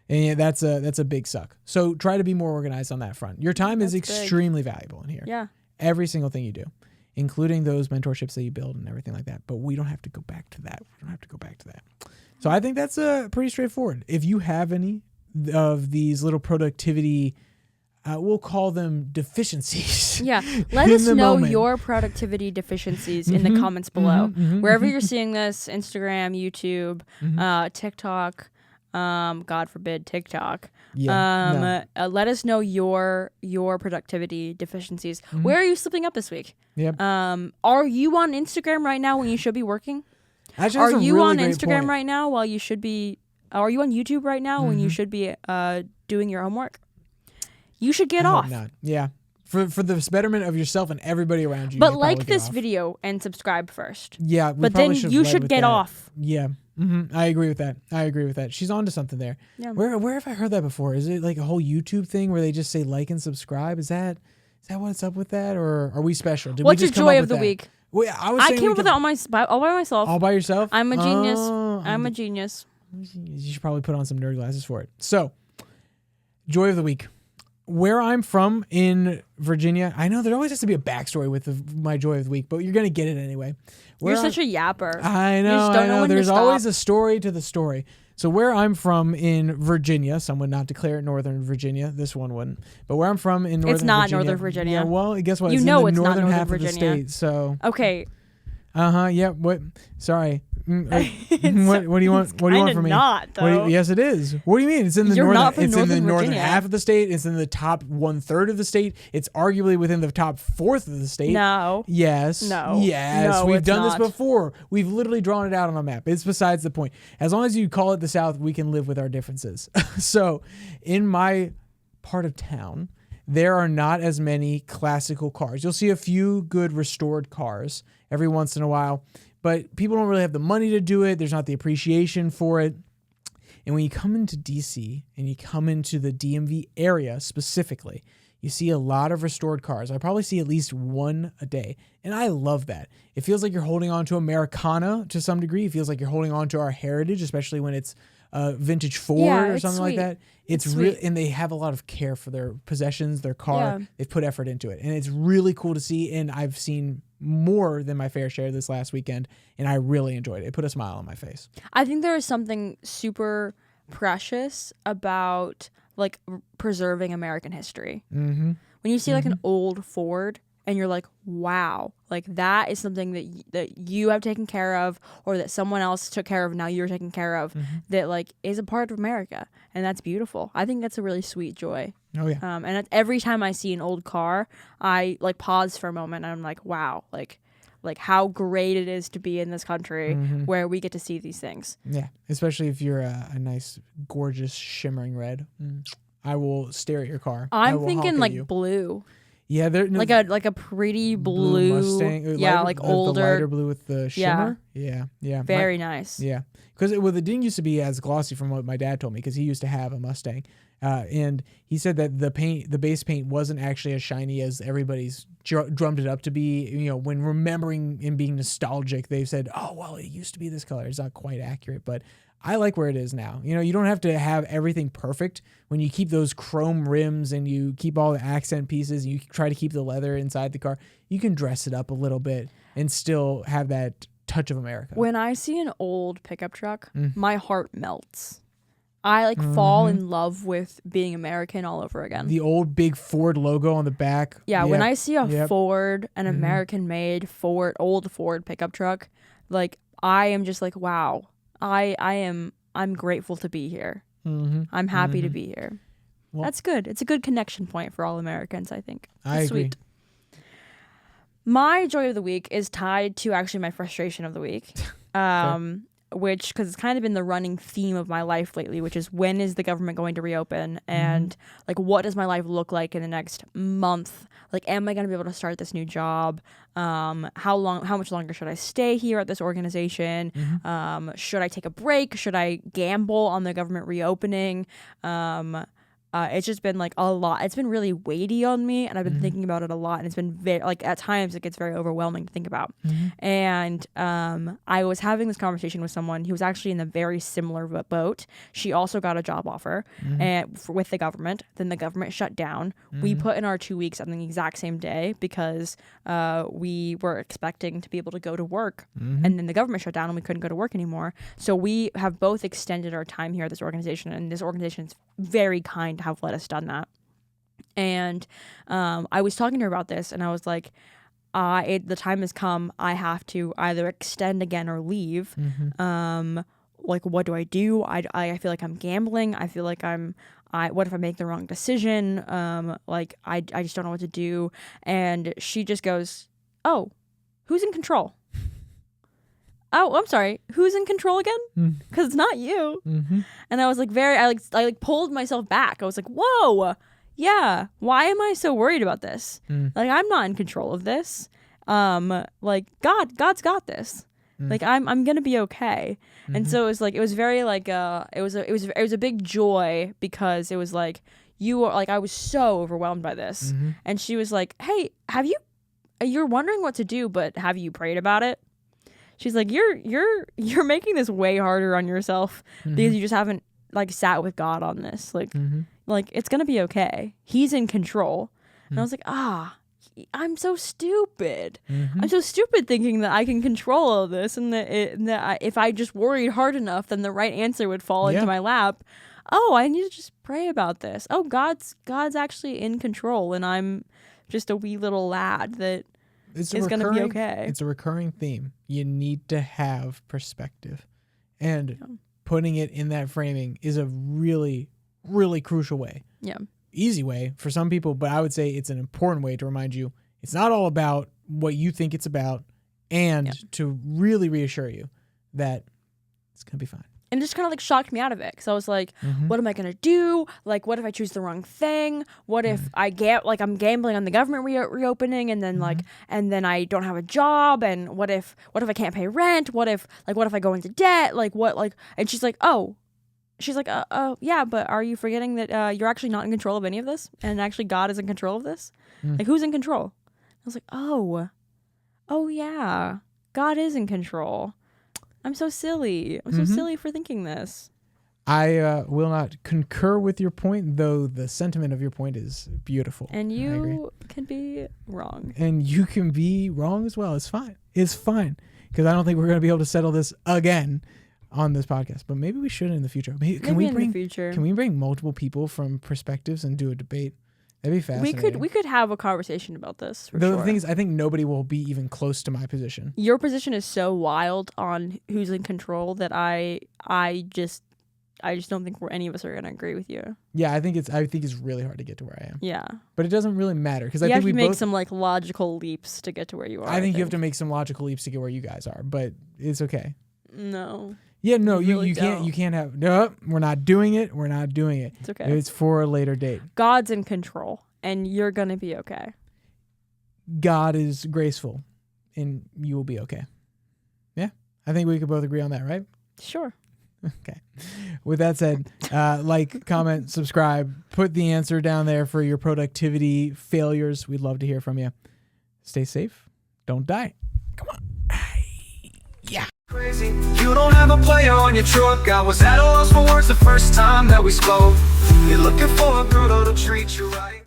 And yeah, that's a big suck. So try to be more organized on that front. Your time is extremely valuable in here. Yeah. Every single thing you do, including those mentorships that you build and everything like that. But we don't have to go back to that. So I think that's pretty straightforward. If you have any of these little productivity, we'll call them deficiencies. Yeah. Let us know your productivity deficiencies in the comments below. Wherever you're seeing this, Instagram, YouTube, TikTok, God forbid TikTok. Yeah, let us know your productivity deficiencies. Where are you slipping up this week? Yep. Are you on Instagram right now when you should be working? Actually, are you really on great Instagram point. right now while you should be? Are you on YouTube right now when you should be doing your homework? You should get off. Not. Yeah. For the betterment of yourself and everybody around you. But like this video and subscribe first. Yeah. But then you should get off. Yeah. I agree with that. She's onto something there. Yeah. Where have I heard that before? Is it like a whole YouTube thing where they just say like and subscribe? Is that what's up with that, or are we special? What's your joy of the week? Well, I came up with it all by myself. All by yourself? I'm a genius. I'm a genius. You should probably put on some nerd glasses for it. So, joy of the week. Where I'm from in Virginia, I know there always has to be a backstory with my joy of the week, but you're going to get it anyway. You're such a yapper. I know. You just don't know when to There's stop. always a story to the story. So where I'm from in Virginia, some would not declare it Northern Virginia. This one wouldn't. But where I'm from in Northern Virginia. It's not Northern Virginia. Yeah, well, guess what? You it's know in the it's not northern Northern half Virginia. of the state. So. Okay. Yeah. What? Sorry. What do you want? What do you want from me? Not though. Yes, it is. What do you mean? It's in the You're northern. not from It's in the Northern northern Virginia. half of the state. It's in the top 1/3 of the state. It's arguably within the top 1/4 of the state. No. Yes. No. Yes. No, We've it's done not. this before. We've literally drawn it out on a map. It's besides the point. As long as you call it the South, we can live with our differences. So, in my part of town, there are not as many classical cars. You'll see a few good restored cars every once in a while, but people don't really have the money to do it. There's not the appreciation for it. And when you come into DC and you come into the DMV area specifically, you see a lot of restored cars. I probably see at least one a day. And I love that. It feels like you're holding on to Americana to some degree. It feels like you're holding on to our heritage, especially when it's vintage Ford or something like that. It's really, and they have a lot of care for their possessions, their car. They've put effort into it. And it's really cool to see. And I've seen more than my fair share this last weekend. And I really enjoyed it. It put a smile on my face. I think there is something super precious about like preserving American history. Mm-hmm. When you see like an old Ford and you're like, wow, like that is something that you have taken care of, or that someone else took care of, now you're taking care of, that like is a part of America, and that's beautiful. I think that's a really sweet joy. Oh yeah. And every time I see an old car, I like pause for a moment and I'm like, wow, like how great it is to be in this country where we get to see these things. Yeah, especially if you're a nice, gorgeous, shimmering red. I will stare at your car. I'm thinking like blue. Yeah, they're like a pretty blue Mustang. Yeah, like older, the lighter blue with the shimmer. Yeah. Very nice. Yeah, because it didn't used to be as glossy from what my dad told me, because he used to have a Mustang, and he said that the base paint wasn't actually as shiny as everybody's drummed it up to be. You know, when remembering and being nostalgic, they've said, "Oh, well, it used to be this color." It's not quite accurate, but I like where it is now. You know, you don't have to have everything perfect. When you keep those chrome rims and you keep all the accent pieces, and you try to keep the leather inside the car, you can dress it up a little bit and still have that touch of America. When I see an old pickup truck, my heart melts. I like fall in love with being American all over again. The old big Ford logo on the back. Yeah, when I see a Ford, an American-made old Ford pickup truck, like I am just like, wow. I'm grateful to be here. I'm happy to be here. Well, that's good. It's a good connection point for all Americans, I think. I agree. Sweet. My joy of the week is tied to actually my frustration of the week, which, because it's kind of been the running theme of my life lately, which is when is the government going to reopen, and like what does my life look like in the next month? Like, am I going to be able to start this new job? How much longer should I stay here at this organization? Should I take a break? Should I gamble on the government reopening? It's just been like a lot. It's been really weighty on me, and I've been thinking about it a lot, and it's been very, like, at times it gets very overwhelming to think about. And I was having this conversation with someone who was actually in a very similar boat. She also got a job offer with the government. Then the government shut down. We put in our 2 weeks on the exact same day because we were expecting to be able to go to work, and then the government shut down and we couldn't go to work anymore. So we have both extended our time here at this organization, and this organization is very kind to have let us done that. And I was talking to her about this, and I was like, the time has come. I have to either extend again or leave. Like, what do I do? I feel like I'm gambling. I feel like what if I make the wrong decision? Like, I just don't know what to do. And she just goes, oh, who's in control? Oh, I'm sorry. Who's in control again? Because it's not you. And I was like, I pulled myself back. I was like, whoa, yeah. Why am I so worried about this? Like, I'm not in control of this. Like, God's got this. Like, I'm gonna be okay. And so it was very like it was a big joy, because it was like, I was so overwhelmed by this. And she was like, hey, you're wondering what to do, but have you prayed about it? She's like, you're making this way harder on yourself because you just haven't like sat with God on this. Like, like it's gonna be okay. He's in control. And I was like, I'm so stupid. I'm so stupid thinking that I can control all this, and that if I just worried hard enough, then the right answer would fall into my lap. Oh, I need to just pray about this. Oh, God's actually in control, and I'm just a wee little lad that is going to be okay. It's a recurring theme. You need to have perspective. And putting it in that framing is a really, really crucial way. Yeah. Easy way for some people, but I would say it's an important way to remind you it's not all about what you think it's about, and to really reassure you that it's going to be fine. And it just kind of like shocked me out of it, because I was like, what am I going to do? Like, what if I choose the wrong thing? What if I'm gambling on the government reopening, and then and then I don't have a job? And what if I can't pay rent? What if I go into debt? And she's like, oh, she's like, yeah, but are you forgetting that you're actually not in control of any of this? And actually God is in control of this? Like, who's in control? I was like, oh yeah, God is in control. I'm so silly. I'm so silly for thinking this. I will not concur with your point, though the sentiment of your point is beautiful. And you can be wrong. And you can be wrong as well. It's fine. It's fine. Because I don't think we're going to be able to settle this again on this podcast. But maybe we should in the future. Maybe in the future. Can we bring multiple people from perspectives and do a debate? That'd be fascinating. We could have a conversation about this. For the sure. thing is, I think nobody will be even close to my position. Your position is so wild on who's in control that I just don't think any of us are gonna agree with you. Yeah, I think it's really hard to get to where I am. Yeah, but it doesn't really matter because I you think have we to make both, some like logical leaps to get to where you are. I think you have to make some logical leaps to get where you guys are, but it's okay. No. Yeah, no, you really can't have. No, we're not doing it. We're not doing it. It's okay. It's for a later date. God's in control, and you're gonna be okay. God is graceful, and you will be okay. Yeah, I think we could both agree on that, right? Sure. Okay. With that said, like, comment, subscribe, put the answer down there for your productivity failures. We'd love to hear from you. Stay safe. Don't die. Come on. Yeah. Crazy. You don't have a player on your truck. I was at a loss for words the first time that we spoke. You're looking for a girl to treat you right.